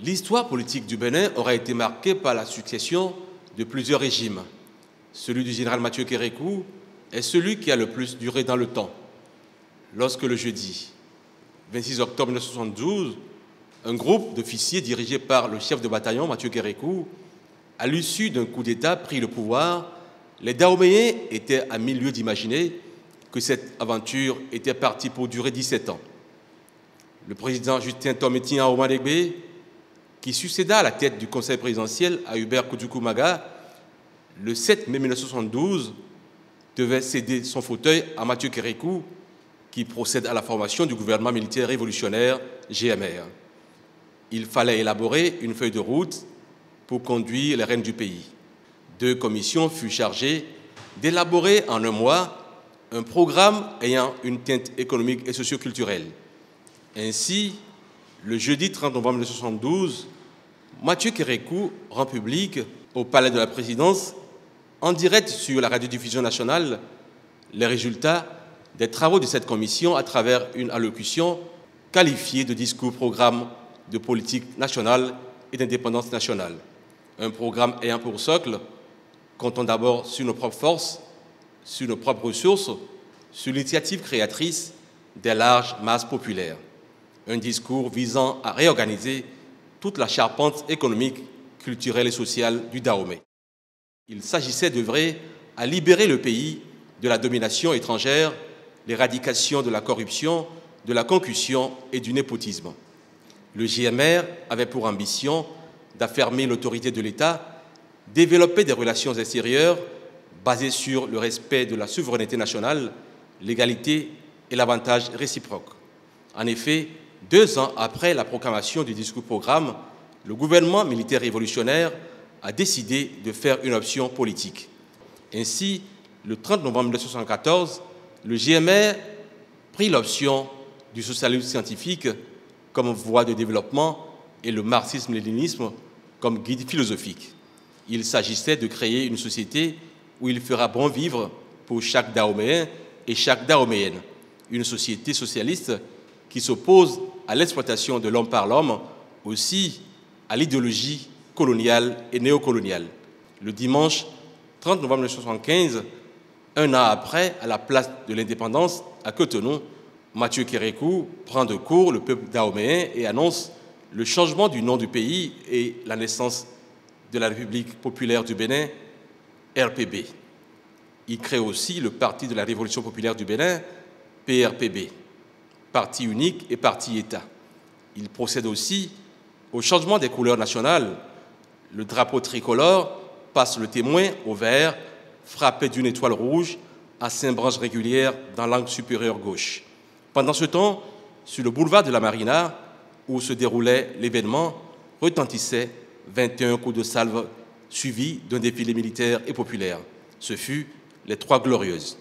L'histoire politique du Bénin aura été marquée par la succession de plusieurs régimes. Celui du général Mathieu Kérékou est celui qui a le plus duré dans le temps. Lorsque le jeudi 26 octobre 1972, un groupe d'officiers dirigé par le chef de bataillon Mathieu Kérékou, à l'issue d'un coup d'État, prit le pouvoir, les Dahoméens étaient à mille lieues d'imaginer que cette aventure était partie pour durer 17 ans. Le président Justin Tométien Aoumadegbe, qui succéda à la tête du conseil présidentiel à Hubert Koudjoukou-Maga, le 7 mai 1972, devait céder son fauteuil à Mathieu Kérékou, qui procède à la formation du gouvernement militaire révolutionnaire GMR. Il fallait élaborer une feuille de route pour conduire les rênes du pays. 2 commissions furent chargées d'élaborer en un mois un programme ayant une teinte économique et socio-culturelle. Ainsi, le jeudi 30 novembre 1972, Mathieu Kérékou rend public au Palais de la Présidence, en direct sur la radiodiffusion nationale, les résultats des travaux de cette commission à travers une allocution qualifiée de discours-programme de politique nationale et d'indépendance nationale. Un programme ayant pour socle, comptons d'abord sur nos propres forces, sur nos propres ressources, sur l'initiative créatrice des larges masses populaires. Un discours visant à réorganiser toute la charpente économique, culturelle et sociale du Dahomey. Il s'agissait d'œuvrer à libérer le pays de la domination étrangère, l'éradication de la corruption, de la concussion et du népotisme. Le GMR avait pour ambition d'affermir l'autorité de l'État, développer des relations extérieures basées sur le respect de la souveraineté nationale, l'égalité et l'avantage réciproque. En effet, 2 ans après la proclamation du discours-programme, le gouvernement militaire révolutionnaire a décidé de faire une option politique. Ainsi, le 30 novembre 1974, le GMR prit l'option du socialisme scientifique comme voie de développement et le marxisme-léninisme comme guide philosophique. Il s'agissait de créer une société où il fera bon vivre pour chaque Dahoméen et chaque Dahoméenne, une société socialiste qui s'oppose à l'exploitation de l'homme par l'homme, aussi à l'idéologie coloniale et néocoloniale. Le dimanche 30 novembre 1975, un an après, à la place de l'indépendance, à Cotonou, Mathieu Kérékou prend de court le peuple dahoméen et annonce le changement du nom du pays et la naissance de la République populaire du Bénin, RPB. Il crée aussi le Parti de la Révolution populaire du Bénin, PRPB, parti unique et parti État. Il procède aussi au changement des couleurs nationales. Le drapeau tricolore passe le témoin au vert, frappé d'une étoile rouge à 5 branches régulières dans l'angle supérieur gauche. Pendant ce temps, sur le boulevard de la Marina, où se déroulait l'événement, retentissaient 21 coups de salve suivis d'un défilé militaire et populaire. Ce fut les 3 Glorieuses.